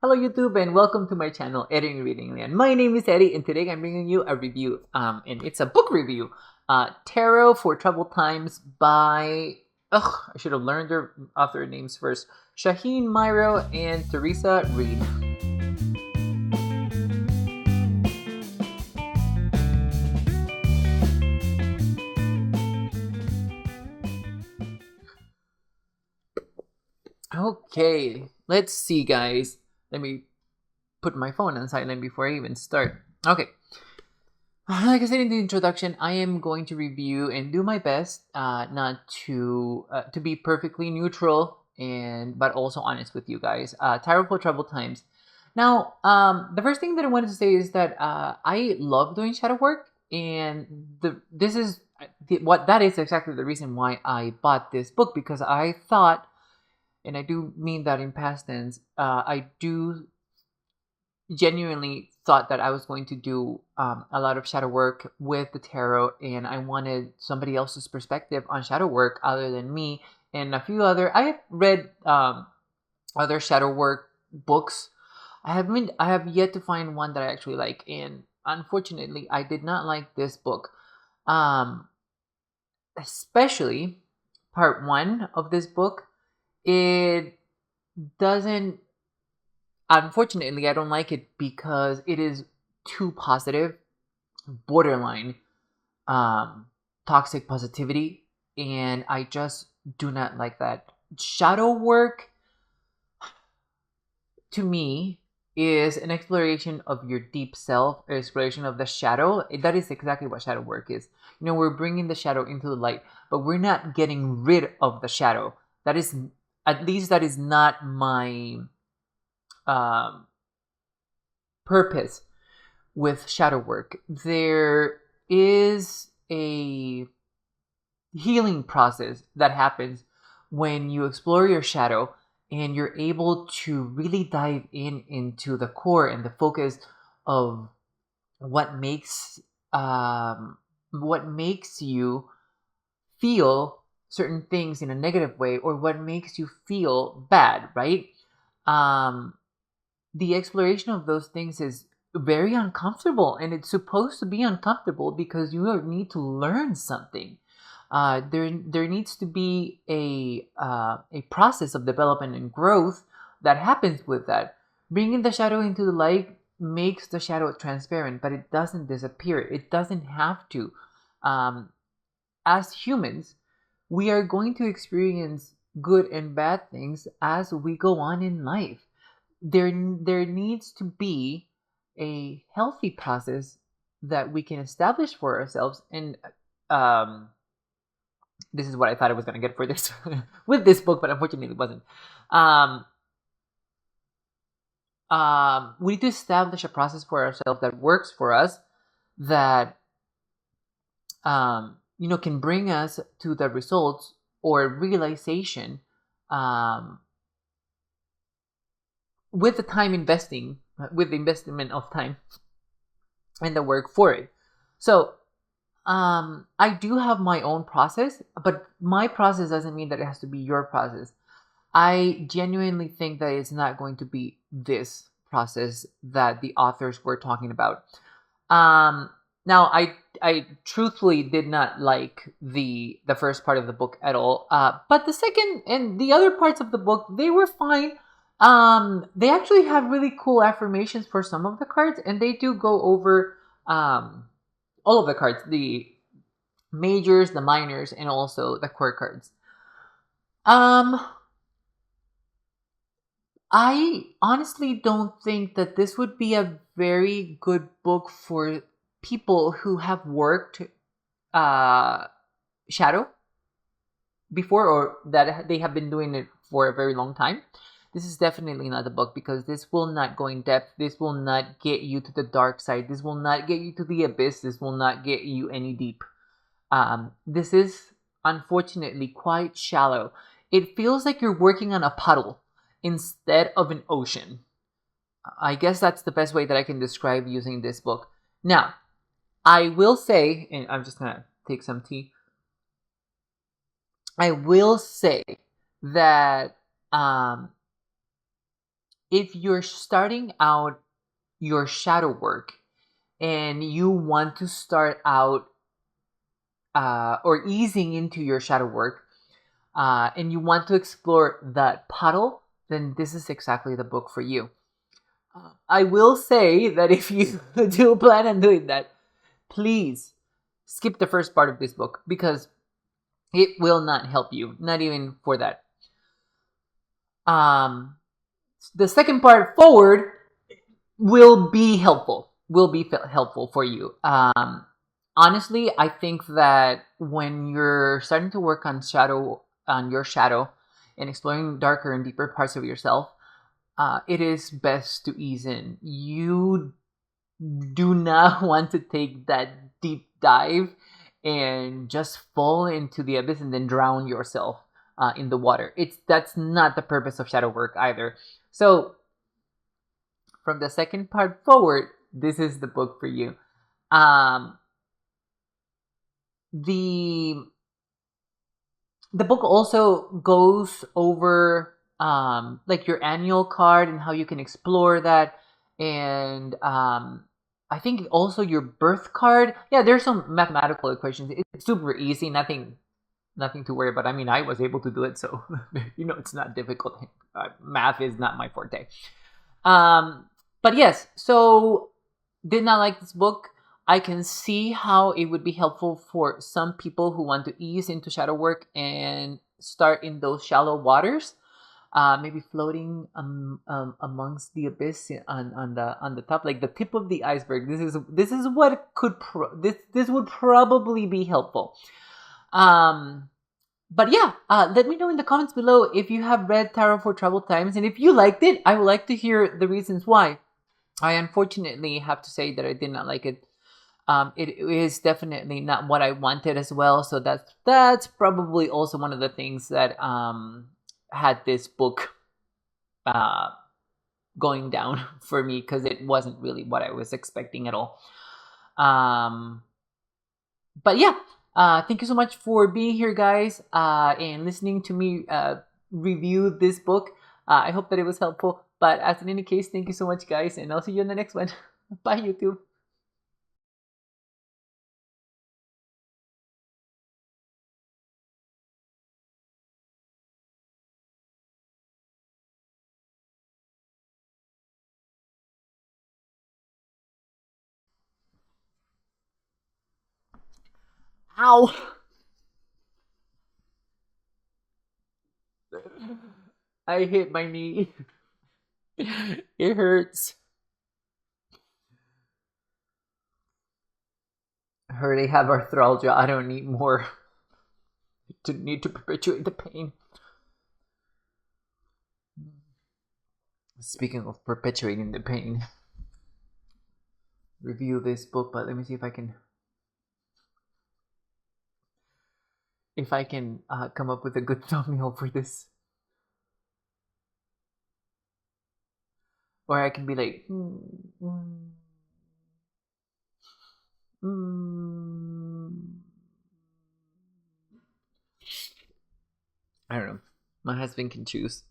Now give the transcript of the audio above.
Hello YouTube and welcome to my channel eddieinreadingland. My name is Eddie and today I'm bringing you a review and it's a book review. Tarot for Troubled Times by I should have learned their author names first. Shaheen, Miro, and Theresa Reed. Okay, let's see guys. Let me put my phone on silent before I even start. Okay. Like I said in the introduction, I am going to review and do my best not to be perfectly neutral but also honest with you guys. Tarot for Troubled Times. Now, the first thing that I wanted to say is that I love doing shadow work, and that is exactly the reason why I bought this book, because I thought, and I do mean that in past tense, I do genuinely thought that I was going to do a lot of shadow work with the tarot, and I wanted somebody else's perspective on shadow work other than me. And a few other, I have read other shadow work books. I have yet to find one that I actually like, and unfortunately, I did not like this book, um, especially part one of this book. It doesn't Unfortunately, I don't like it because it is too positive, borderline toxic positivity, and I just do not like that. Shadow work, to me, is an exploration of your deep self, an exploration of the shadow. That is exactly what shadow work is. We're bringing the shadow into the light, but we're not getting rid of the shadow. That is, at least that is not my um, purpose with shadow work. There is a healing process that happens when you explore your shadow and you're able to really dive into the core and the focus of what makes you feel certain things in a negative way, or what makes you feel bad, right? um the exploration of those things is very uncomfortable, and it's supposed to be uncomfortable because you need to learn something. There needs to be a process of development and growth that happens with that. Bringing the shadow into the light makes the shadow transparent, but it doesn't disappear. It doesn't have to. um, as humans, we are going to experience good and bad things as we go on in life. There needs to be a healthy process that we can establish for ourselves, and um this is what I thought I was going to get for this with this book, but unfortunately it wasn't. um we need to establish a process for ourselves that works for us, that can bring us to the results or realization, um with the time investing with the investment of time and the work for it. So I do have my own process, but my process doesn't mean that it has to be your process. I genuinely think that it's not going to be this process that the authors were talking about. Now, I truthfully did not like the first part of the book at all. But the second and the other parts of the book, they were fine. They actually have really cool affirmations for some of the cards, and they do go over all of the cards, the majors, the minors, and also the core cards. Um, I honestly don't think that this would be a very good book for people who have worked uh, shadow before, or that they have been doing it for a very long time. This is definitely not the book, because this will not go in depth. This will not get you to the dark side. This will not get you to the abyss. This will not get you any deep. This is unfortunately quite shallow. It feels like you're working on a puddle instead of an ocean. I guess that's the best way that I can describe using this book. Now, I will say, and I'm just gonna take some tea. I will say that if you're starting out your shadow work and you want to start out or easing into your shadow work, and you want to explore that puddle, then this is exactly the book for you. I will say that if you do plan on doing that, please skip the first part of this book because it will not help you, not even for that. The second part forward will be helpful, for you. Honestly, I think that when you're starting to work on your shadow and exploring darker and deeper parts of yourself, it is best to ease in. You do not want to take that deep dive and just fall into the abyss and then drown yourself in the water. That's not the purpose of shadow work either. So from the second part forward, this is the book for you. The book also goes over like your annual card and how you can explore that, and I think also your birth card. Yeah, there's some mathematical equations. It's super easy, nothing to worry about. I mean, I was able to do it, so it's not difficult. Math is not my forte. But yes, so did not like this book. I can see how it would be helpful for some people who want to ease into shadow work and start in those shallow waters, maybe floating amongst the abyss on the top, like the tip of the iceberg. This is what could this would probably be helpful. But yeah, let me know in the comments below if you have read Tarot for Troubled Times, and if you liked it, I would like to hear the reasons why. I unfortunately have to say that I did not like it. It is definitely not what I wanted as well, so that's probably also one of the things that had this book going down for me, because it wasn't really what I was expecting at all. But yeah, thank you so much for being here, guys, and listening to me review this book. I hope that it was helpful. But as in any case, thank you so much, guys, and I'll see you in the next one. Bye, YouTube. Ow! I hit my knee. It hurts. I already have arthralgia. I don't need more to need to perpetuate the pain. Speaking of perpetuating the pain, review this book, but let me see if I can come up with a good thumbnail for this. Or I can be like, I don't know. My husband can choose.